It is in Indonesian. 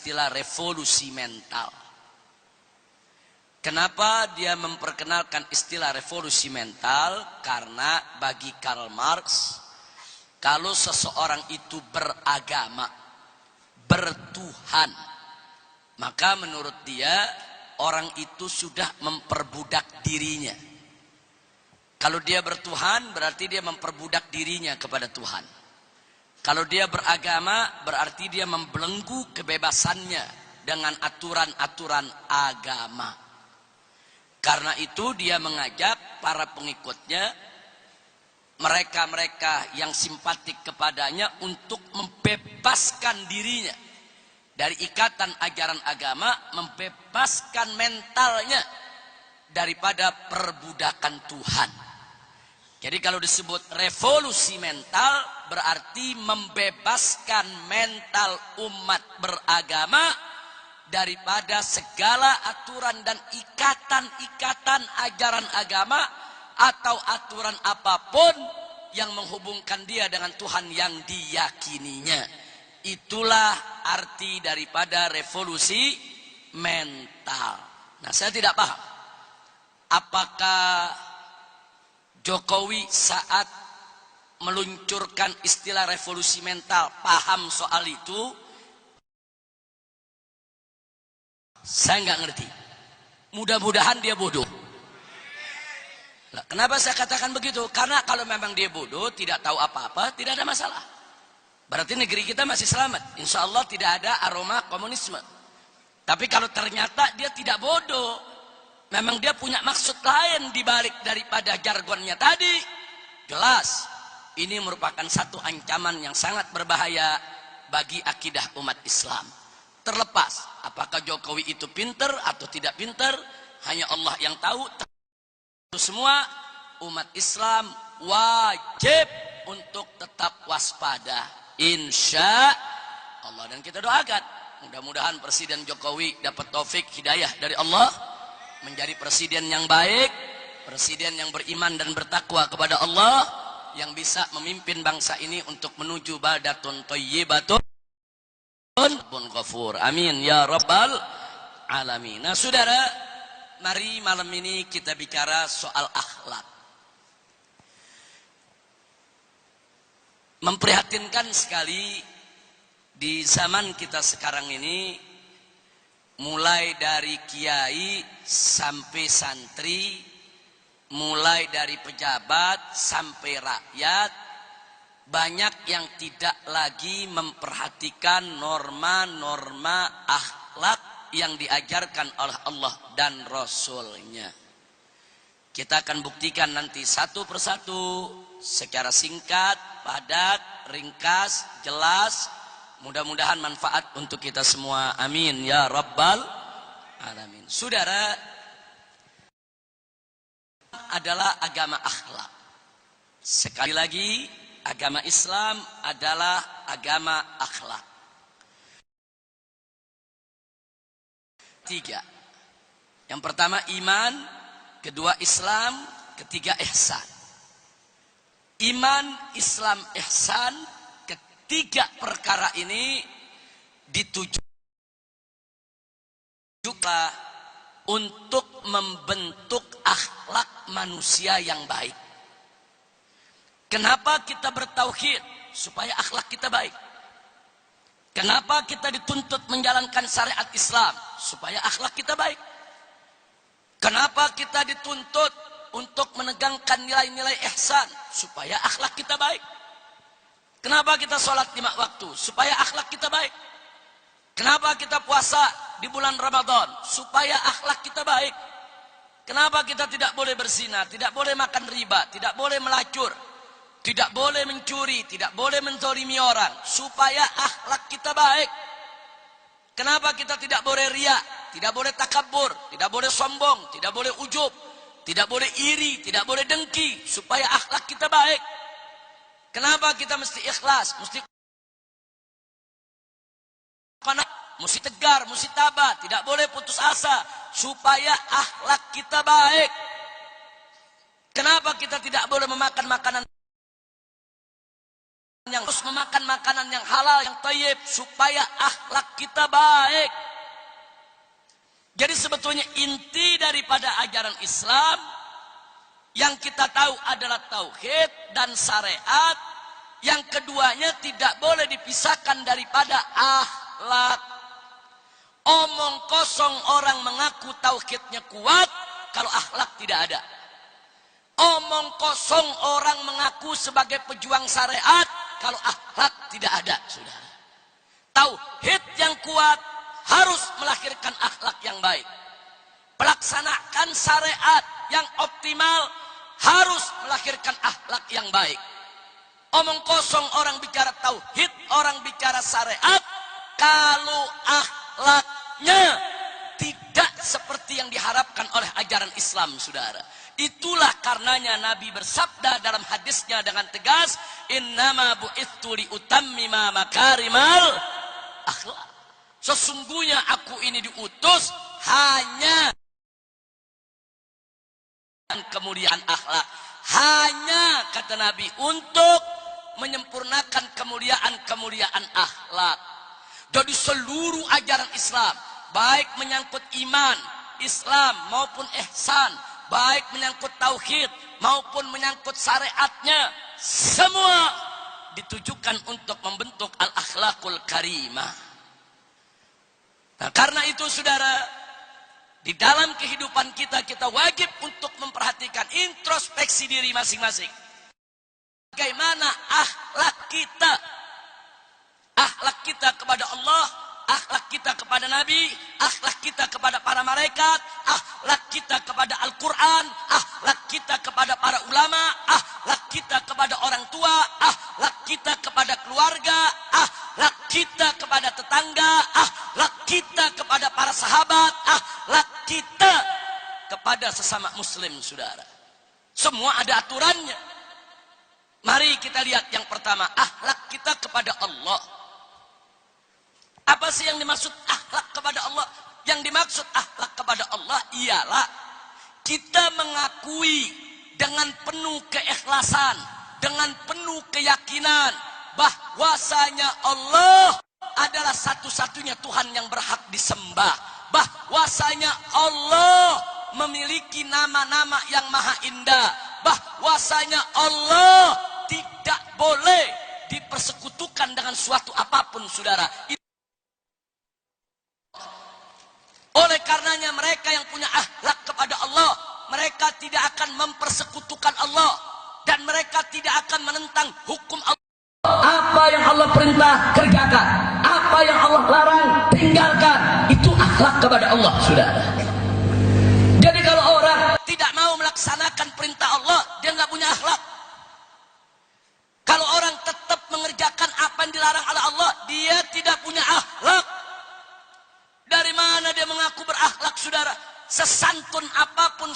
istilah revolusi mental. Kenapa dia memperkenalkan istilah revolusi mental? Karena bagi Karl Marx, kalau seseorang itu beragama, bertuhan, maka menurut dia orang itu sudah memperbudak dirinya. Kalau dia bertuhan, berarti dia memperbudak dirinya kepada Tuhan. Kalau dia beragama, berarti dia membelenggu kebebasannya dengan aturan-aturan agama. Karena itu dia mengajak para pengikutnya, mereka-mereka yang simpatik kepadanya, untuk membebaskan dirinya dari ikatan ajaran agama, membebaskan mentalnya daripada perbudakan Tuhan. Jadi kalau disebut revolusi mental, berarti membebaskan mental umat beragama daripada segala aturan dan ikatan-ikatan ajaran agama atau aturan apapun yang menghubungkan dia dengan Tuhan yang diyakininya. Itulah arti daripada revolusi mental. Nah, saya tidak paham apakah Jokowi saat meluncurkan istilah revolusi mental paham soal itu. Saya nggak ngerti. Mudah-mudahan dia bodoh. Nah, kenapa saya katakan begitu? Karena kalau memang dia bodoh, tidak tahu apa-apa, tidak ada masalah. Berarti negeri kita masih selamat. Insya Allah tidak ada aroma komunisme. Tapi kalau ternyata dia tidak bodoh, memang dia punya maksud lain dibalik daripada jargonnya tadi, jelas ini merupakan satu ancaman yang sangat berbahaya bagi akidah umat Islam. Terlepas apakah Jokowi itu pinter atau tidak pinter, hanya Allah yang tahu. Itu semua umat Islam wajib untuk tetap waspada, insya Allah. Dan kita doakan mudah-mudahan Presiden Jokowi dapat taufik hidayah dari Allah, menjadi presiden yang baik, presiden yang beriman dan bertakwa kepada Allah, yang bisa memimpin bangsa ini untuk menuju baldatun thayyibatun rabbun ghafur. Amin ya rabbal alamin. Nah, saudara, mari malam ini kita bicara soal akhlak. Memprihatinkan sekali di zaman kita sekarang ini, mulai dari kiai sampai santri, mulai dari pejabat sampai rakyat, banyak yang tidak lagi memperhatikan norma-norma akhlak yang diajarkan oleh Allah dan Rasul-Nya. Kita akan buktikan nanti satu persatu secara singkat, padat, ringkas, jelas. Mudah-mudahan manfaat untuk kita semua. Amin ya rabbal alamin. Saudara, adalah agama akhlak. Sekali lagi, agama Islam adalah agama akhlak. 3. Yang pertama iman, kedua Islam, ketiga ihsan. Iman, Islam, ihsan, ketiga perkara ini ditujukan untuk membentuk akhlak manusia yang baik. Kenapa kita bertauhid? Supaya akhlak kita baik. Kenapa kita dituntut menjalankan syariat Islam? Supaya akhlak kita baik. Kenapa kita dituntut untuk menegangkan nilai-nilai ihsan? Supaya akhlak kita baik. Kenapa kita sholat 5 waktu? Supaya akhlak kita baik. Kenapa kita puasa di bulan Ramadan? Supaya akhlak kita baik. Kenapa kita tidak boleh berzina, tidak boleh makan riba, tidak boleh melacur, tidak boleh mencuri, tidak boleh menzalimi orang? Supaya akhlak kita baik. Kenapa kita tidak boleh riya, tidak boleh takabur, tidak boleh sombong, tidak boleh ujub, tidak boleh iri, tidak boleh dengki? Supaya akhlak kita baik. Kenapa kita mesti ikhlas, mesti tegar, mesti tabah, tidak boleh putus asa? Supaya akhlak kita baik. Kenapa kita tidak boleh memakan makanan yang harus memakan makanan yang halal, yang thayyib, supaya akhlak kita baik. Jadi sebetulnya inti daripada ajaran Islam yang kita tahu adalah tauhid dan syariat. Yang keduanya tidak boleh dipisahkan daripada akhlak. Omong kosong orang mengaku tauhidnya kuat kalau akhlak tidak ada. Omong kosong orang mengaku sebagai pejuang syariat kalau akhlak tidak ada, saudara. Tauhid yang kuat harus melahirkan akhlak yang baik. Pelaksanakan syariat yang optimal harus melahirkan akhlak yang baik. Omong kosong orang bicara tauhid, orang bicara syariat, kalau akhlaknya tidak seperti yang diharapkan oleh ajaran Islam, saudara. Itulah karenanya Nabi bersabda dalam hadisnya dengan tegas, innama bu'ithu liutammima makarimal akhlak. Sesungguhnya aku ini diutus hanya kemuliaan akhlak. Hanya, kata Nabi, untuk menyempurnakan kemuliaan akhlak. Jadi seluruh ajaran Islam, baik menyangkut iman, Islam maupun ihsan, baik menyangkut tauhid maupun menyangkut syariatnya, semua ditujukan untuk membentuk al-akhlakul karimah. Nah, karena itu saudara, di dalam kehidupan kita, kita wajib untuk memperhatikan introspeksi diri masing-masing. Bagaimana akhlak kita? Akhlak kita kepada Allah, akhlak kita kepada Nabi, akhlak kita kepada para malaikat, akhlak kita kepada Al-Quran, akhlak kita kepada para ulama, akhlak kita kepada orang tua, akhlak kita kepada keluarga, akhlak kita kepada tetangga, akhlak kita kepada para sahabat, akhlak kita kepada sesama muslim, saudara. Semua ada aturannya. Mari kita lihat yang pertama, akhlak kita kepada Allah. Apa sih yang dimaksud akhlak kepada Allah? Yang dimaksud akhlak kepada Allah ialah kita mengakui dengan penuh keikhlasan, dengan penuh keyakinan bahwasanya Allah adalah satu-satunya Tuhan yang berhak disembah. Bahwasanya Allah memiliki nama-nama yang maha indah. Bahwasanya Allah tidak boleh dipersekutukan dengan suatu apapun, saudara. Oleh karenanya mereka yang punya akhlak kepada Allah, mereka tidak akan mempersekutukan Allah, dan mereka tidak akan menentang hukum Allah. Apa yang Allah perintah, kerjakan. Apa yang Allah larang, tinggalkan. Itu akhlak kepada Allah, saudara. Jadi kalau orang tidak mau melaksanakan perintah Allah, dia nggak punya akhlak. Kalau orang tetap mengerjakan apa yang dilarang oleh Allah, dia tidak punya akhlak. Dari mana dia mengaku berakhlak, saudara? Sesantun apapun